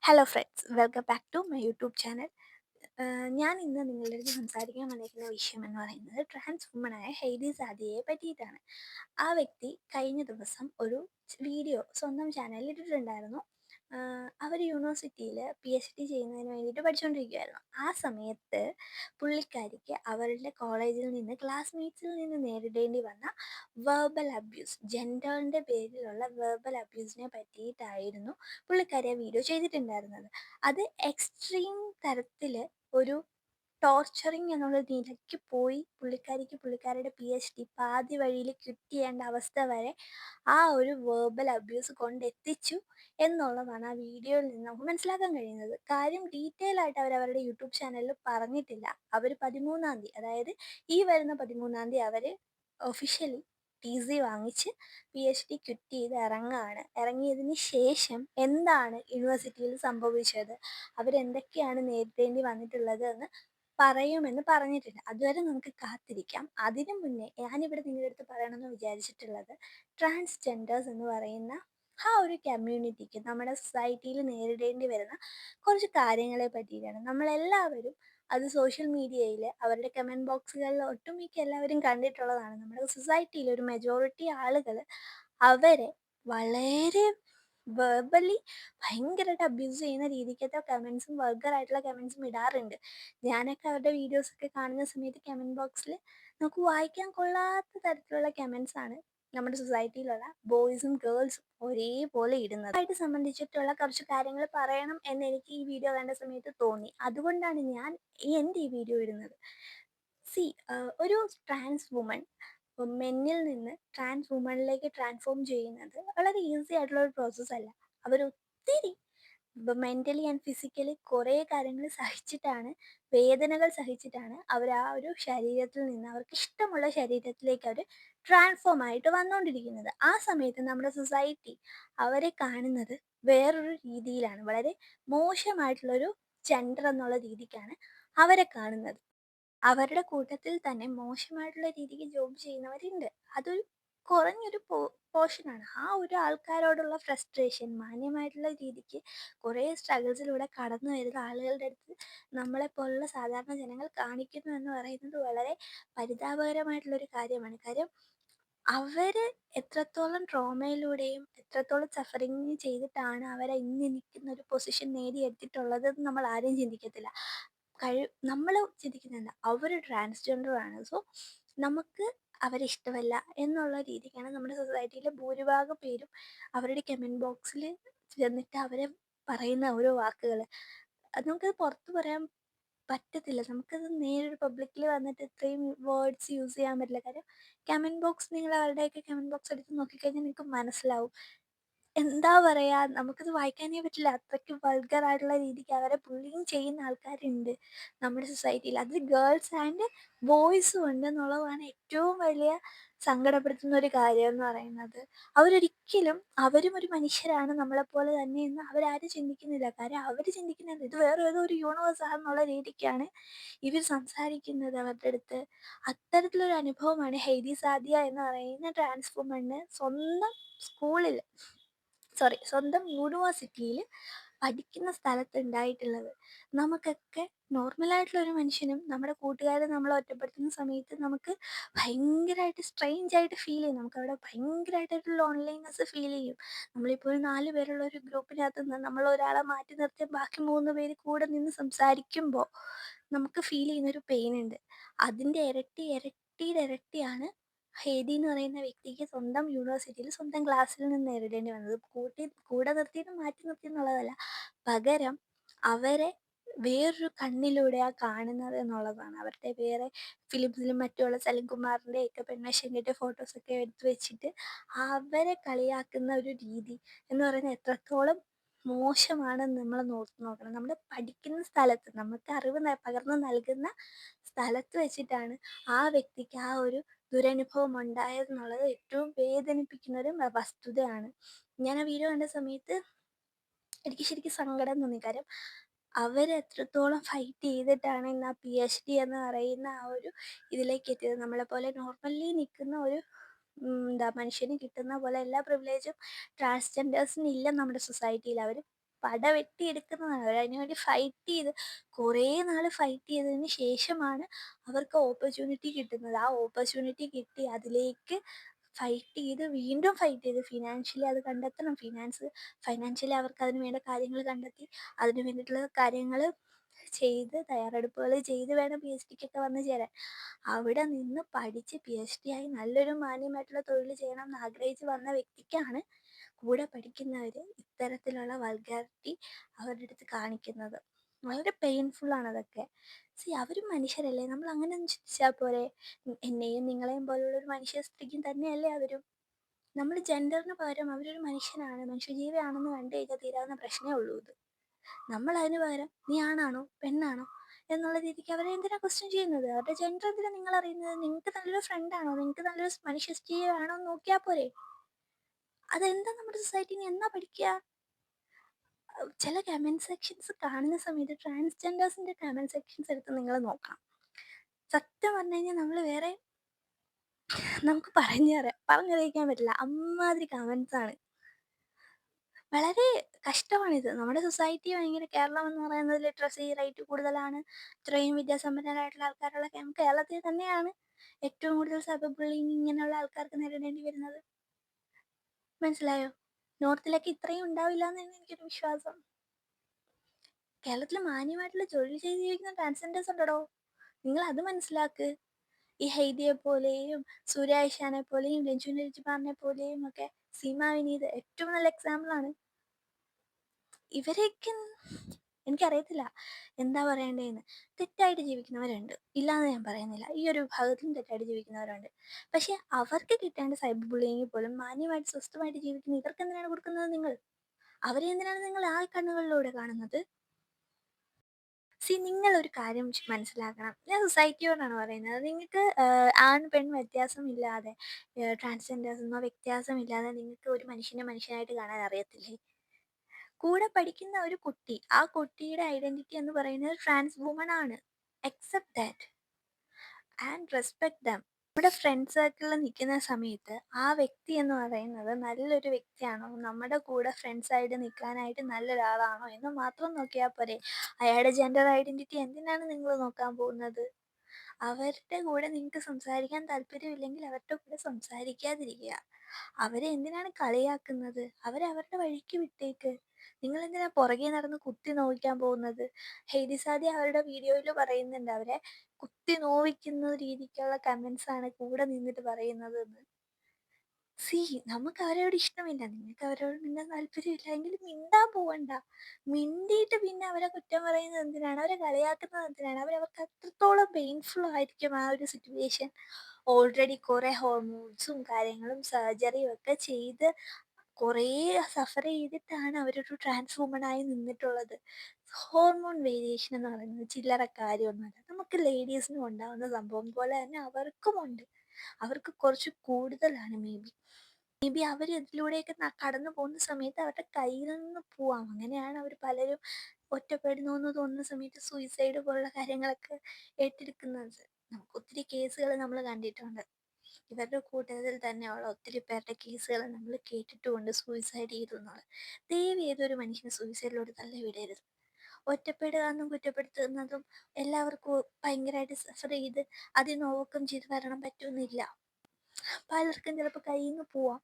Hello friends, welcome back to my YouTube channel. ഞാൻ ഇന്ന് നിങ്ങളുടെ അടുത്ത് സംസാരിക്കാൻ വന്നിരിക്കുന്ന വിഷയം എന്ന് പറയുന്നത് ട്രാൻസ് വുമണായ ഹെയ്ഡി സാദിയയെ പറ്റിയിട്ടാണ്. ആ വ്യക്തി കഴിഞ്ഞ ദിവസം ഒരു വീഡിയോ സ്വന്തം ചാനലിൽ ഇട്ടിട്ടുണ്ടായിരുന്നു. അവർ യൂണിവേഴ്സിറ്റിയിൽ PhD ചെയ്യുന്നതിന് വേണ്ടിയിട്ട് പഠിച്ചുകൊണ്ടിരിക്കുകയായിരുന്നു. ആ സമയത്ത് പുള്ളിക്കാരിക്ക് അവരുടെ കോളേജിൽ നിന്ന് ക്ലാസ്മേറ്റ്സിൽ നിന്ന് നേരിടേണ്ടി വന്ന വെർബൽ അബ്യൂസ്, ജെൻഡറിൻ്റെ പേരിലുള്ള വെർബൽ അബ്യൂസിനെ പറ്റിയിട്ടായിരുന്നു പുള്ളിക്കാരി ആ വീഡിയോ ചെയ്തിട്ടുണ്ടായിരുന്നത്. അത് എക്സ്ട്രീം തരത്തിൽ ഒരു ടോർച്ചറിങ് എന്നുള്ള നിലയ്ക്ക് പോയി പുള്ളിക്കാരിക്ക് പുള്ളിക്കാരിയുടെ PhD പാതി വഴിയിൽ ക്വിറ്റ് ചെയ്യേണ്ട അവസ്ഥ വരെ ആ ഒരു വേർബൽ അബ്യൂസ് കൊണ്ടെത്തിച്ചു എന്നുള്ളതാണ് ആ വീഡിയോയിൽ നിന്ന് നമുക്ക് മനസ്സിലാക്കാൻ കഴിയുന്നത്. കാര്യം ഡീറ്റെയിൽ ആയിട്ട് അവരവരുടെ യൂട്യൂബ് ചാനലിൽ പറഞ്ഞിട്ടില്ല. അവർ 13-ാം തീയതി, അതായത് ഈ വരുന്ന 13-ാം തീയതി അവർ ഒഫീഷ്യലി TC വാങ്ങിച്ച് PhD ക്വിറ്റ് ചെയ്ത് ഇറങ്ങുകയാണ്. ഇറങ്ങിയതിന് ശേഷം എന്താണ് യൂണിവേഴ്സിറ്റിയിൽ സംഭവിച്ചത്, അവരെന്തൊക്കെയാണ് നേരിടേണ്ടി വന്നിട്ടുള്ളത് എന്ന് പറയുമെന്ന് പറഞ്ഞിട്ടില്ല. അതുവരെ നമുക്ക് കാത്തിരിക്കാം. അതിനു മുന്നേ ഞാനിവിടെ നിങ്ങളുടെ അടുത്ത് പറയണമെന്ന് വിചാരിച്ചിട്ടുള്ളത്, ട്രാൻസ്ജെൻഡേഴ്സ് എന്ന് പറയുന്ന ആ ഒരു കമ്മ്യൂണിറ്റിക്ക് നമ്മുടെ സൊസൈറ്റിയിൽ നേരിടേണ്ടി വരുന്ന കുറച്ച് കാര്യങ്ങളെ പറ്റിയിട്ടാണ്. നമ്മളെല്ലാവരും അത് സോഷ്യൽ മീഡിയയിൽ അവരുടെ കമൻറ്റ് ബോക്സുകളിൽ ഒട്ടുമിക്ക എല്ലാവരും കണ്ടിട്ടുള്ളതാണ്. നമ്മുടെ സൊസൈറ്റിയിൽ ഒരു മെജോറിറ്റി ആളുകൾ അവരെ വളരെ വെർബലി ഭയങ്കരമായിട്ട് അബ്യൂസ് ചെയ്യുന്ന രീതിക്കത്തെ കമൻസും വൾഗറായിട്ടുള്ള കമൻസും ഇടാറുണ്ട്. ഞാനൊക്കെ അവരുടെ വീഡിയോസൊക്കെ കാണുന്ന സമയത്ത് കമൻറ്റ് ബോക്സിൽ നമുക്ക് വായിക്കാൻ കൊള്ളാത്ത തരത്തിലുള്ള കമൻസാണ് നമ്മുടെ സൊസൈറ്റിയിലുള്ള ബോയ്സും ഗേൾസും ഒരേപോലെ ഇടുന്നത്. ആയിട്ട് സംബന്ധിച്ചിട്ടുള്ള കുറച്ച് കാര്യങ്ങൾ പറയണം എന്ന് എനിക്ക് ഈ വീഡിയോ കണ്ട സമയത്ത് തോന്നി. അതുകൊണ്ടാണ് ഞാൻ എൻ്റെ ഈ വീഡിയോ ഇടുന്നത്. സി, ഒരു ട്രാൻസ് വുമൺ മെന്നിൽ നിന്ന് ട്രാൻസ് വുമണിലേക്ക് ട്രാൻസ്ഫോം ചെയ്യുന്നത് വളരെ ഈസി ആയിട്ടുള്ള ഒരു പ്രോസസ്സ് അല്ല. അവരൊത്തിരി മെൻ്റലി ആൻഡ് ഫിസിക്കലി കുറേ കാര്യങ്ങൾ സഹിച്ചിട്ടാണ്, വേദനകൾ സഹിച്ചിട്ടാണ് അവർ ആ ഒരു ശരീരത്തിൽ നിന്ന് അവർക്ക് ഇഷ്ടമുള്ള ശരീരത്തിലേക്ക് അവർ ട്രാൻസ്ഫോം ആയിട്ട് വന്നുകൊണ്ടിരിക്കുന്നത്. ആ സമയത്ത് നമ്മുടെ സൊസൈറ്റി അവരെ കാണുന്നത് വേറൊരു രീതിയിലാണ്. വളരെ മോശമായിട്ടുള്ളൊരു ജെൻഡർ എന്നുള്ള രീതിക്കാണ് അവരെ കാണുന്നത്. അവരുടെ കൂട്ടത്തിൽ തന്നെ മോശമായിട്ടുള്ള രീതിക്ക് ജോബ് ചെയ്യുന്നവരുണ്ട്. അതൊരു കുറഞ്ഞൊരു പോർഷനാണ്. ആ ഒരു ആൾക്കാരോടുള്ള ഫ്രസ്ട്രേഷൻ മാന്യമായിട്ടുള്ള രീതിക്ക് കുറേ സ്ട്രഗിൾസിലൂടെ കടന്നു വരുന്ന ആളുകളുടെ അടുത്ത് നമ്മളെപ്പോലുള്ള സാധാരണ ജനങ്ങൾ കാണിക്കുന്നു എന്ന് പറയുന്നത് വളരെ പരിതാപകരമായിട്ടുള്ളൊരു കാര്യമാണ്. കാര്യം അവർ എത്രത്തോളം ട്രോമയിലൂടെയും എത്രത്തോളം സഫറിങ് ചെയ്തിട്ടാണ് അവരെ ഇന്ന് നിൽക്കുന്ന ഒരു പൊസിഷൻ നേടിയെടുത്തിട്ടുള്ളത് എന്ന് നമ്മൾ ആരും ചിന്തിക്കത്തില്ല. നമ്മൾ ചിന്തിക്കുന്നില്ല അവർ ട്രാൻസ്ജെൻഡർ ആണ്, സോ നമുക്ക് അവരെ ഇഷ്ടമല്ല എന്നുള്ള രീതിക്കാണ് നമ്മുടെ സൊസൈറ്റിയിലെ ഭൂരിഭാഗം പേരും അവരുടെ കമൻറ്റ് ബോക്സിൽ ചെന്നിട്ട് അവരെ പറയുന്ന ഓരോ വാക്കുകൾ. അത് നമുക്കത് പുറത്ത് പറയാൻ പറ്റത്തില്ല. നമുക്കത് നേരിട്ട് പബ്ലിക്കിൽ വന്നിട്ട് ഇത്രയും വേർഡ്സ് യൂസ് ചെയ്യാൻ പറ്റില്ല. കാര്യം കമൻറ്റ് ബോക്സ്, നിങ്ങൾ അവരുടെയൊക്കെ കമൻറ്റ് ബോക്സ് എടുത്ത് നോക്കിക്കഴിഞ്ഞാൽ നിങ്ങൾക്ക് മനസ്സിലാവും. എന്താ പറയുക, നമുക്കത് വായിക്കാനേ പറ്റില്ല. അത്രയ്ക്ക് വൾഗറായിട്ടുള്ള രീതിക്ക് അവരെ ബുള്ളിങ് ചെയ്യുന്ന ആൾക്കാരുണ്ട് നമ്മുടെ സൊസൈറ്റിയിൽ. അത് ഗേൾസ് ആൻഡ് ബോയ്സും ഉണ്ട് എന്നുള്ളതാണ് ഏറ്റവും വലിയ സങ്കടപ്പെടുത്തുന്ന ഒരു കാര്യം എന്ന് പറയുന്നത്. അവരൊരിക്കലും അവരും ഒരു മനുഷ്യരാണ് നമ്മളെപ്പോലെ തന്നെ എന്ന് അവരാരും ചിന്തിക്കുന്നില്ല. കാര്യം അവർ ചിന്തിക്കുന്നത് ഇത് വേറെ ഏതോ ഒരു യൂണിവേഴ്സ് ആണെന്നുള്ള രീതിക്കാണ് ഇവർ സംസാരിക്കുന്നത് അവരുടെ അടുത്ത്. അത്തരത്തിലൊരു അനുഭവമാണ് ഹെയ്ഡി സാദിയ എന്ന് പറയുന്ന ട്രാൻസ് വുമണ് സ്കൂളിൽ സ്വന്തം യൂണിവേഴ്സിറ്റിയിൽ പഠിക്കുന്ന സ്ഥലത്ത് ഉണ്ടായിട്ടുള്ളത്. നമുക്കൊക്കെ നോർമലായിട്ടുള്ള ഒരു മനുഷ്യനും നമ്മുടെ കൂട്ടുകാരെ നമ്മളെ ഒറ്റപ്പെടുത്തുന്ന സമയത്ത് നമുക്ക് ഭയങ്കരമായിട്ട് സ്ട്രെയിഞ്ച് ആയിട്ട് ഫീൽ ചെയ്യും. നമുക്കവിടെ ഭയങ്കരമായിട്ടൊരു ലോൺലിനെസ് ഫീൽ ചെയ്യും. നമ്മളിപ്പോൾ ഒരു 4 പേരുള്ള ഒരു ഗ്രൂപ്പിനകത്ത് നിന്ന് നമ്മൾ ഒരാളെ മാറ്റി നിർത്തി ബാക്കി 3 പേര് കൂടെ നിന്ന് സംസാരിക്കുമ്പോൾ നമുക്ക് ഫീൽ ചെയ്യുന്നൊരു പെയിൻ ഉണ്ട്. അതിൻ്റെ ഇരട്ടി ഇരട്ടിയുടെ ഇരട്ടിയാണ് ഹേദി എന്ന് പറയുന്ന വ്യക്തിക്ക് സ്വന്തം യൂണിവേഴ്സിറ്റിയിൽ സ്വന്തം ക്ലാസ്സിൽ നിന്ന് നേരിടേണ്ടി വന്നത്. കൂടെ നിർത്തിയിട്ട് മാറ്റി നിർത്തി എന്നുള്ളതല്ല, പകരം അവരെ വേറൊരു കണ്ണിലൂടെയാണ് കാണുന്നത് എന്നുള്ളതാണ്. അവരുടെ വേറെ ഫിലിംസിലും മറ്റുള്ള സലിംകുമാറിൻ്റെ ഒക്കെ പെൺവേഷം കെട്ടിയ ഫോട്ടോസൊക്കെ എടുത്ത് വെച്ചിട്ട് അവരെ കളിയാക്കുന്ന ഒരു രീതി എന്ന് പറയുന്നത് എത്രത്തോളം മോശമാണെന്ന് നമ്മൾ നോക്കണം. നമ്മൾ പഠിക്കുന്ന സ്ഥലത്ത് നമുക്ക് അറിവ് പകർന്നു നൽകുന്ന സ്ഥലത്ത് വെച്ചിട്ടാണ് ആ വ്യക്തിക്ക് ആ ഒരു ദുരനുഭവം ഉണ്ടായതെന്നുള്ളത് ഏറ്റവും വേദനിപ്പിക്കുന്ന ഒരു വസ്തുതയാണ്. ഞാൻ ആ വീഡിയോ കണ്ട സമയത്ത് എനിക്ക് ശരിക്കും സങ്കടം തോന്നി. കാര്യം അവരെത്രത്തോളം ഫൈറ്റ് ചെയ്തിട്ടാണ് ഇന്ന് ആ PhD എന്ന് പറയുന്ന ആ ഒരു ഇതിലേക്ക് എത്തിയത്. നമ്മളെപ്പോലെ നോർമലി നിൽക്കുന്ന ഒരു മനുഷ്യന് കിട്ടുന്ന പോലെ എല്ലാ പ്രിവിലേജും ട്രാൻസ്ജെൻഡേഴ്സിന് ഇല്ല നമ്മുടെ സൊസൈറ്റിയിൽ. അവർ പടവെട്ടിയെടുക്കുന്നതാണ്. അവരതിനുവേണ്ടി ഫൈറ്റ് ചെയ്ത് കുറേ നാൾ ഫൈറ്റ് ചെയ്തതിന് ശേഷമാണ് അവർക്ക് ഓപ്പർച്യൂണിറ്റി കിട്ടുന്നത്. ആ ഓപ്പർച്യൂണിറ്റി കിട്ടി അതിലേക്ക് ഫൈറ്റ് ചെയ്ത് വീണ്ടും ഫൈറ്റ് ചെയ്ത് ഫിനാൻഷ്യലി അത് കണ്ടെത്തണം. ഫൈനാൻഷ്യലി അവർക്ക് അതിന് വേണ്ട കാര്യങ്ങൾ കണ്ടെത്തി അതിന് വേണ്ടിയിട്ടുള്ള കാര്യങ്ങൾ ചെയ്ത് തയ്യാറെടുപ്പുകൾ ചെയ്ത് വേണം പി എച്ച് ഡിക്കൊക്കെ വന്ന് ചേരാൻ. അവിടെ നിന്ന് പഠിച്ച് പി എച്ച് ഡി ആയി നല്ലൊരു മാന്യമായിട്ടുള്ള തൊഴിൽ ചെയ്യണം എന്ന് ആഗ്രഹിച്ച് വന്ന വ്യക്തിക്കാണ് കൂടെ പഠിക്കുന്നവർ ഇത്തരത്തിലുള്ള വൾഗാരിറ്റി അവരുടെ അടുത്ത് കാണിക്കുന്നത്. വളരെ പെയിൻഫുള്ളാണ് അതൊക്കെ. അവരും മനുഷ്യരല്ലേ, നമ്മൾ അങ്ങനെ ഒന്ന് ചിന്തിച്ചാൽ പോരെ. എന്നെയും നിങ്ങളെയും പോലുള്ള ഒരു മനുഷ്യ സ്ത്രീക്കും തന്നെയല്ലേ അവരും. നമ്മൾ ജെൻഡറിന് പകരം അവരൊരു മനുഷ്യനാണ്, മനുഷ്യജീവിയാണെന്ന് കണ്ടു കഴിഞ്ഞാൽ തീരാവുന്ന പ്രശ്നമേ ഉള്ളൂ ഇത്. നമ്മൾ അതിന് പകരം നീ ആണാണോ പെണ്ണാണോ എന്നുള്ള രീതിക്ക് അവരെ എന്തിനാ ക്വസ്റ്റ്യൻ ചെയ്യുന്നത്? അവരുടെ ജെൻഡർ എന്തിനാ നിങ്ങൾ അറിയുന്നത്? നിങ്ങൾക്ക് നല്ലൊരു ഫ്രണ്ടാണോ, നിങ്ങൾക്ക് നല്ലൊരു മനുഷ്യജീവിയാണോ എന്ന് നോക്കിയാൽ പോരെ. അതെന്താ നമ്മുടെ സൊസൈറ്റിന് എന്നാ പഠിക്കുക? ചില കമൻറ്റ് സെക്ഷൻസ് കാണുന്ന സമയത്ത് ട്രാൻസ്ജെൻഡേഴ്സിൻ്റെ കമൻറ്റ് സെക്ഷൻസ് എടുത്ത് നിങ്ങൾ നോക്കണം. സത്യം പറഞ്ഞു കഴിഞ്ഞാൽ നമുക്ക് പറഞ്ഞറിയിക്കാൻ പറ്റില്ല, അമ്മാതിരി കമൻസാണ്. വളരെ കഷ്ടമാണിത്. നമ്മുടെ സൊസൈറ്റി ഭയങ്കര, കേരളം എന്ന് പറയുന്നത് ലിറ്ററസി റേറ്റ് കൂടുതലാണ്, ഇത്രയും വിദ്യാസമ്പന്നരായിട്ടുള്ള ആൾക്കാരുള്ള കേരളത്തിൽ തന്നെയാണ് ഏറ്റവും കൂടുതൽ സൈബർ ബുള്ളിങ് ഇങ്ങനെയുള്ള ആൾക്കാർക്ക് നേരിടേണ്ടി വരുന്നത്. മനസ്സിലായോ? നോർത്തിലൊക്കെ ഇത്രയും ഉണ്ടാവില്ല എന്നാണ് എനിക്കൊരു വിശ്വാസം. കേരളത്തിൽ മാന്യമായിട്ടുള്ള ജോലി ചെയ്ത് ജീവിക്കുന്ന ട്രാൻസ്ജെൻഡേഴ്സ് ഉണ്ടോ? നിങ്ങൾ അത് മനസ്സിലാക്ക്. ഈ ഹൈദിയെ പോലെയും സൂര്യ ഐഷാനെ പോലെയും രഞ്ജു രഞ്ജിമാറിനെ പോലെയും ഒക്കെ സീമ വിനീത് ഏറ്റവും നല്ല എക്സാമ്പിളാണ്. ഇവരെയൊക്കെ എനിക്കറിയത്തില്ല എന്താ പറയണ്ടേന്ന്. തെറ്റായിട്ട് ജീവിക്കുന്നവരുണ്ട്, ഇല്ലാന്ന് ഞാൻ പറയുന്നില്ല. ഈ ഒരു വിഭാഗത്തിലും തെറ്റായിട്ട് ജീവിക്കുന്നവരുണ്ട്. പക്ഷെ അവർക്ക് കിട്ടേണ്ട സൈബർ ബുള്ളിങ്ങിൽ പോലും മാന്യമായിട്ട് സ്വസ്ഥമായിട്ട് ജീവിക്കുന്ന ഇവർക്ക് എന്തിനാണ് കൊടുക്കുന്നത് നിങ്ങൾ? അവരെ എന്തിനാണ് നിങ്ങൾ ആ കണ്ണുകളിലൂടെ കാണുന്നത്? നിങ്ങളൊരു കാര്യം മനസ്സിലാക്കണം. ഞാൻ സൊസൈറ്റിയോടാണ് പറയുന്നത്. നിങ്ങൾക്ക് ആൺ പെൺ വ്യത്യാസമില്ലാതെ, ട്രാൻസ്ജെൻഡേഴ്സ് എന്നോ വ്യത്യാസമില്ലാതെ നിങ്ങൾക്ക് ഒരു മനുഷ്യനെ മനുഷ്യനായിട്ട് കാണാൻ അറിയത്തില്ലേ? കൂടെ പഠിക്കുന്ന ഒരു കുട്ടി, ആ കുട്ടിയുടെ ഐഡന്റിറ്റി എന്ന് പറയുന്നത് ട്രാൻസ് വുമൺ ആണ്. Accept that and respect dum. നമ്മുടെ ഫ്രണ്ട് സർക്കിളിൽ നിൽക്കുന്ന സമയത്ത് ആ വ്യക്തി എന്ന് പറയുന്നത് നല്ലൊരു വ്യക്തിയാണോ, നമ്മുടെ കൂടെ ഫ്രണ്ട്സായിട്ട് നിൽക്കാനായിട്ട് നല്ലൊരാളാണോ എന്ന് മാത്രം നോക്കിയാൽ പോരെ. അയാളുടെ ജെൻഡർ ഐഡന്റിറ്റി എന്തിനാണ് നിങ്ങൾ നോക്കാൻ പോകുന്നത്? അവരുടെ കൂടെ നിങ്ങൾക്ക് സംസാരിക്കാൻ താല്പര്യമില്ലെങ്കിൽ അവരുടെ കൂടെ സംസാരിക്കാതിരിക്കുക. അവരെ എന്തിനാണ് കളിയാക്കുന്നത്? അവരുടെ വഴിക്ക് വിട്ടേക്ക്. നിങ്ങൾ എന്തിനാ പുറകെ നടന്ന് കുത്തി നോവിക്കാൻ പോകുന്നത്? ഹെയ്ദി സാദി അവരുടെ വീഡിയോയിൽ പറയുന്നുണ്ട്, അവരെ കുത്തി നോവിക്കുന്ന രീതിക്കുള്ള കമൻസ് ആണ് കൂടെ നിന്നിട്ട് പറയുന്നത് എന്ന്. നമുക്ക് അവരോട് ഇഷ്ടമില്ല, നിങ്ങൾക്ക് അവരോട് മിണ്ടാൻ താല്പര്യമില്ല എങ്കിൽ മിണ്ടാൻ പോവണ്ട. മിണ്ടിയിട്ട് പിന്നെ അവരെ കുറ്റം പറയുന്നത് എന്തിനാണ്, അവരെ കളിയാക്കുന്നത് എന്തിനാണ്? അവർക്ക് അത്രത്തോളം പെയിൻഫുൾ ആയിരിക്കും ആ ഒരു സിറ്റുവേഷൻ. ഓൾറെഡി കുറേ ഹോർമോൺസും കാര്യങ്ങളും സർജറിയും ഒക്കെ ചെയ്ത് കുറേ സഫർ ചെയ്തിട്ടാണ് അവരൊരു ട്രാൻസ് വുമണായി നിന്നിട്ടുള്ളത്. ഹോർമോൺ വേരിയേഷൻ എന്ന് പറയുന്നത് ചില്ലറ കാര്യമൊന്നുമല്ല. നമുക്ക് ലേഡീസിനും ഉണ്ടാകുന്ന സംഭവം പോലെ തന്നെ അവർക്കുമുണ്ട്. അവർക്ക് കുറച്ച് കൂടുതലാണ് മേ ബി അവർ ഇതിലൂടെയൊക്കെ കടന്നു പോകുന്ന സമയത്ത് അവരുടെ കയ്യിൽ നിന്ന് പോവാം. അങ്ങനെയാണ് അവർ പലരും ഒറ്റപ്പെടുന്നു എന്ന് തോന്നുന്ന സമയത്ത് സൂയിസൈഡ് പോലുള്ള കാര്യങ്ങളൊക്കെ ഏറ്റെടുക്കുന്നത്. നമുക്ക് ഒത്തിരി കേസുകൾ നമ്മൾ കണ്ടിട്ടുണ്ട്. ഇവരുടെ കൂട്ടത്തിൽ തന്നെയുള്ള ഒത്തിരി പേരുടെ കേസുകൾ നമ്മൾ കേട്ടിട്ടുമുണ്ട്, സൂയിസൈഡ് ചെയ്തു എന്നുള്ളത്. ദയവ് ഏതൊരു മനുഷ്യന് സൂയിസൈഡിലോട്ട് തള്ളിവിടരുത്. ഒറ്റപ്പെടുക എന്നും കുറ്റപ്പെടുത്തുന്നതും എല്ലാവർക്കും ഭയങ്കരമായിട്ട് സഫർ ചെയ്ത് അതിൽ നിന്ന് ഓവർകം ചെയ്ത് വരണം പറ്റുമെന്നില്ല. പലർക്കും ചിലപ്പോൾ കയ്യിൽ നിന്ന് പോവാം.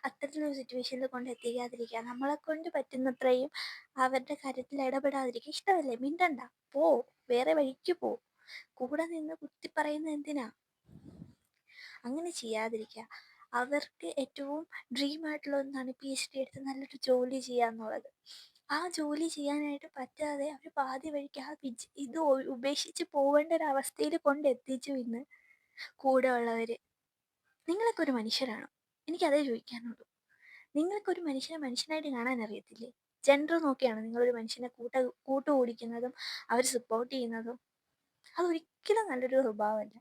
അത്തരത്തിലൊരു സിറ്റുവേഷനിൽ കൊണ്ട് എത്തിക്കാതിരിക്കുക. നമ്മളെ കൊണ്ട് പറ്റുന്നത്രയും അവരുടെ കാര്യത്തിൽ ഇടപെടാതിരിക്കുക. ഇഷ്ടമല്ലേ, മിണ്ടണ്ട, പോ, വേറെ വഴിക്ക് പോ. കൂടെ നിന്ന് കുത്തി പറയുന്നത് എന്തിനാ? അങ്ങനെ ചെയ്യാതിരിക്കുക. അവർക്ക് ഏറ്റവും ഡ്രീമായിട്ടുള്ള ഒന്നാണ് പി എച്ച് ഡി എടുത്ത് നല്ലൊരു ജോലി ചെയ്യുക എന്നുള്ളത്. ആ ജോലി ചെയ്യാനായിട്ട് പറ്റാതെ അവർ പാതി വഴിക്ക് ഇത് ഉപേക്ഷിച്ച് പോവേണ്ട ഒരു അവസ്ഥയിൽ കൊണ്ടെത്തിച്ചു ഇന്ന് കൂടെ ഉള്ളവർ. നിങ്ങളൊക്കെ ഒരു മനുഷ്യരാണോ? എനിക്കതേ ചോദിക്കാനുള്ളൂ. നിങ്ങൾക്കൊരു മനുഷ്യനെ മനുഷ്യനായിട്ട് കാണാൻ അറിയത്തില്ലേ? ജെൻഡർ നോക്കിയാണ് നിങ്ങളൊരു മനുഷ്യനെ കൂട്ടുകൂടിക്കുന്നതും അവർ സപ്പോർട്ട് ചെയ്യുന്നതും. അതൊരിക്കലും നല്ലൊരു സ്വഭാവമല്ല.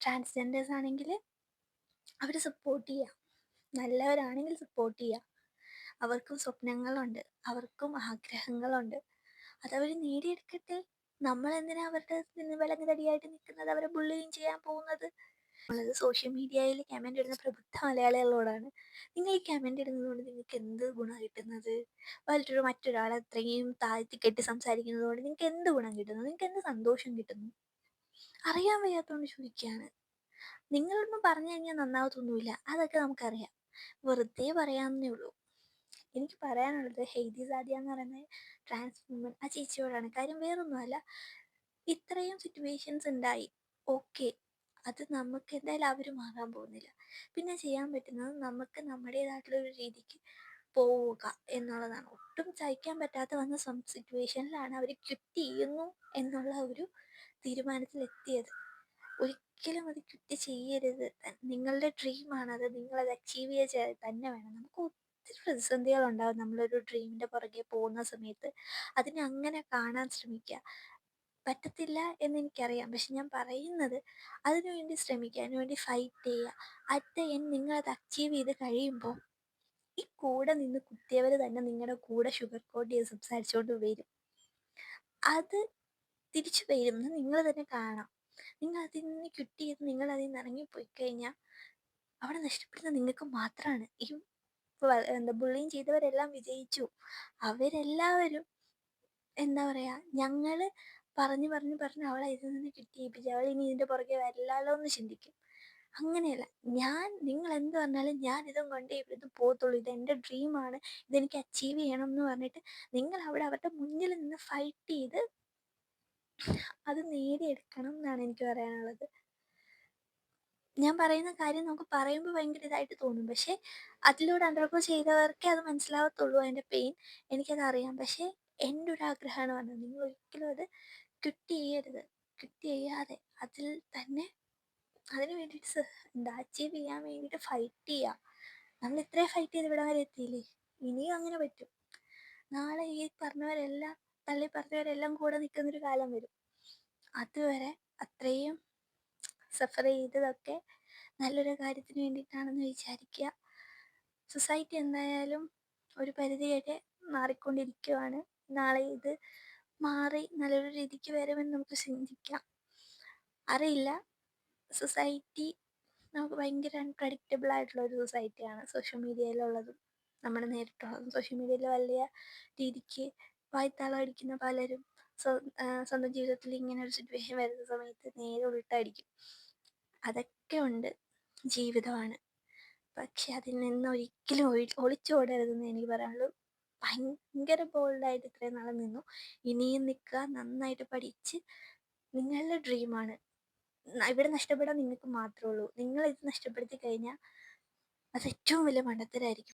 ട്രാൻസ്ജെൻഡേഴ്സ് ആണെങ്കിൽ അവർ സപ്പോർട്ട് ചെയ്യുക, നല്ലവരാണെങ്കിൽ സപ്പോർട്ട് ചെയ്യുക. അവർക്കും സ്വപ്നങ്ങളുണ്ട്, അവർക്കും ആഗ്രഹങ്ങളുണ്ട്, അതവർ നേടിയെടുക്കട്ടെ. നമ്മളെന്തിനാ അവരുടെ വിലങ്ങ് തടിയായിട്ട് നിൽക്കുന്നത്, അവരെ ബുള്ളിയും ചെയ്യാൻ പോകുന്നത്? ഉള്ളത് സോഷ്യൽ മീഡിയയിൽ കമൻ്റ് ഇടുന്ന പ്രബുദ്ധ മലയാളികളോടാണ്. നിങ്ങൾ ഈ കമൻ്റ് ഇടുന്നത് കൊണ്ട് നിങ്ങൾക്ക് എന്ത് ഗുണമാണ് കിട്ടുന്നത്? മറ്റൊരാളെ അത്രയും താഴ്ത്തി കെട്ടി സംസാരിക്കുന്നത് കൊണ്ട് നിങ്ങൾക്ക് എന്ത് ഗുണം കിട്ടുന്നു? നിങ്ങൾക്ക് എന്ത് സന്തോഷം കിട്ടുന്നു? അറിയാൻ വയ്യാത്തതുകൊണ്ട് ചോദിക്കുകയാണ്. നിങ്ങളൊന്നും പറഞ്ഞു കഴിഞ്ഞാൽ നന്നാവത്തൊന്നുമില്ല, അതൊക്കെ നമുക്കറിയാം. വെറുതെ പറയാമെന്നേ ഉള്ളൂ. എനിക്ക് പറയാനുള്ളത് ഹെയ്തി സാദിയ എന്ന് പറയുന്ന ട്രാൻസ് വുമൺ ആ ചേച്ചിയോടാണ്. കാര്യം വേറൊന്നുമല്ല, ഇത്രയും സിറ്റുവേഷൻസ് ഉണ്ടായി, ഓക്കെ, അത് നമുക്ക് എന്തായാലും അവർ മാറാൻ പോകുന്നില്ല. പിന്നെ ചെയ്യാൻ പറ്റുന്നത് നമുക്ക് നമ്മുടേതായിട്ടുള്ളൊരു രീതിക്ക് പോവുക എന്നുള്ളതാണ്. ഒട്ടും സഹിക്കാൻ പറ്റാത്ത വന്ന സിറ്റുവേഷനിലാണ് അവർ ക്വിറ്റ് ചെയ്യുന്നു എന്നുള്ള ഒരു തീരുമാനത്തിലെത്തിയത്. ഒരിക്കലും അത് ക്വിറ്റ് ചെയ്യരുത്. നിങ്ങളുടെ ഡ്രീമാണത്, നിങ്ങളത് അച്ചീവ് ചെയ്യാൻ തന്നെ വേണം. നമുക്ക് ഒത്തിരി പ്രതിസന്ധികളുണ്ടാകും നമ്മളൊരു ഡ്രീമിൻ്റെ പുറകെ പോകുന്ന സമയത്ത്. അതിനെ അങ്ങനെ കാണാൻ ശ്രമിക്കുക. പറ്റത്തില്ല എന്നെനിക്കറിയാം, പക്ഷെ ഞാൻ പറയുന്നത് അതിനു വേണ്ടി ശ്രമിക്കുക, അതിനു വേണ്ടി ഫൈറ്റ് ചെയ്യുക. അറ്റ് ദ എൻഡ് നിങ്ങളത് അച്ചീവ് ചെയ്ത് കഴിയുമ്പോൾ ഈ കൂടെ നിന്ന് കുത്തിയവർ തന്നെ നിങ്ങളുടെ കൂടെ ഷുഗർ കോട്ട് ചെയ്ത് സംസാരിച്ചുകൊണ്ട് വരും. അത് തിരിച്ചു വരുമെന്ന് നിങ്ങൾ തന്നെ കാണാം. നിങ്ങൾ അതിൽ നിന്ന് ക്വിറ്റ് ചെയ്ത് നിങ്ങൾ അതിൽ നിന്ന് ഇറങ്ങിപ്പോയി കഴിഞ്ഞാൽ അവിടെ നഷ്ടപ്പെടുന്നത് നിങ്ങൾക്ക് മാത്രമാണ്. ഈ ബുള്ളിങ് ചെയ്തവരെല്ലാം വിജയിച്ചു. അവരെല്ലാവരും എന്താ പറയുക, ഞങ്ങൾ പറഞ്ഞ് അവളെ ഇതിൽ നിന്ന് ക്വിറ്റ് ചെയ്യിപ്പിച്ചു, അവൾ ഇനി ഇതിൻ്റെ പുറകെ വരില്ലല്ലോ എന്ന് ചിന്തിക്കും. അങ്ങനെയല്ല, നിങ്ങൾ എന്ത് പറഞ്ഞാലും ഞാൻ ഇതും കൊണ്ട് ഇവിടുന്ന് പോകത്തുള്ളൂ, ഇതെൻ്റെ ഡ്രീമാണ്, ഇതെനിക്ക് അച്ചീവ് ചെയ്യണം എന്ന് പറഞ്ഞിട്ട് നിങ്ങൾ അവിടെ അവരുടെ മുന്നിൽ നിന്ന് ഫൈറ്റ് ചെയ്ത് അത് നേടിയെടുക്കണം എന്നാണ് എനിക്ക് പറയാനുള്ളത്. ഞാൻ പറയുന്ന കാര്യം നമുക്ക് പറയുമ്പോൾ ഭയങ്കര ഇതായിട്ട് തോന്നും, പക്ഷേ അതിലൂടെ അണ്ടർഗോ ചെയ്തവർക്കേ അത് മനസ്സിലാവത്തുള്ളൂ അതിൻ്റെ പെയിൻ. എനിക്കത് അറിയാം. പക്ഷേ എൻ്റെ ഒരു ആഗ്രഹമാണ് പറഞ്ഞത്, നിങ്ങൾ ഒരിക്കലും അത് ക്വിറ്റ് ചെയ്യരുത്. ക്വിറ്റ് ചെയ്യാതെ അതിൽ തന്നെ അതിന് വേണ്ടിയിട്ട് അച്ചീവ് ചെയ്യാൻ വേണ്ടിയിട്ട് ഫൈറ്റ് ചെയ്യുക. നമ്മൾ ഇത്രയും ഫൈറ്റ് ചെയ്ത് ഇവിടെ വരെ എത്തിയില്ലേ, ഇനിയും അങ്ങനെ പറ്റും. നാളെ ഈ പറഞ്ഞവരെല്ലാം, തള്ളി പറഞ്ഞവരെല്ലാം കൂടെ നിൽക്കുന്നൊരു കാലം വരും. അതുവരെ അത്രയും സഫർ ചെയ്തതൊക്കെ നല്ലൊരു കാര്യത്തിന് വേണ്ടിയിട്ടാണെന്ന് വിചാരിക്കുക. സൊസൈറ്റി എന്തായാലും ഒരു പരിധി വരെ മാറിക്കൊണ്ടിരിക്കുകയാണ്. നാളെ ഇത് മാറി നല്ലൊരു രീതിക്ക് വരുമെന്ന് നമുക്ക് ചിന്തിക്കാം. അറിയില്ല, സൊസൈറ്റി നമുക്ക് ഭയങ്കര അൺപ്രഡിക്റ്റബിൾ ആയിട്ടുള്ള ഒരു സൊസൈറ്റിയാണ് സോഷ്യൽ മീഡിയയിലുള്ളതും നമ്മൾ നേരിട്ടുള്ളതും. സോഷ്യൽ മീഡിയയിൽ വലിയ രീതിക്ക് വായ്ത്താളം അടിക്കുന്ന പലരും സ്വന്തം ജീവിതത്തിൽ ഇങ്ങനെ ഒരു സിറ്റുവേഷൻ വരുന്ന സമയത്ത് നേരെ ഉൾട്ടടിക്കും. അതൊക്കെ ഉണ്ട്, ജീവിതമാണ്. പക്ഷെ അതിൽ നിന്ന് ഒരിക്കലും ഒളിച്ചോടരുതെന്ന് എനിക്ക് പറയാനുള്ളൂ. ഭയങ്കര ബോൾഡായിട്ട് ഇത്രയും നാളെ നിന്നു, ഇനിയും നിൽക്കുക, നന്നായിട്ട് പഠിച്ച്. നിങ്ങളുടെ ഡ്രീമാണ് ഇവിടെ നഷ്ടപ്പെടാൻ നിങ്ങൾക്ക് മാത്രമേ ഉള്ളൂ. നിങ്ങൾ ഇത് നഷ്ടപ്പെടുത്തി കഴിഞ്ഞാൽ അത് ഏറ്റവും വലിയ മണ്ടത്തരായിരിക്കും.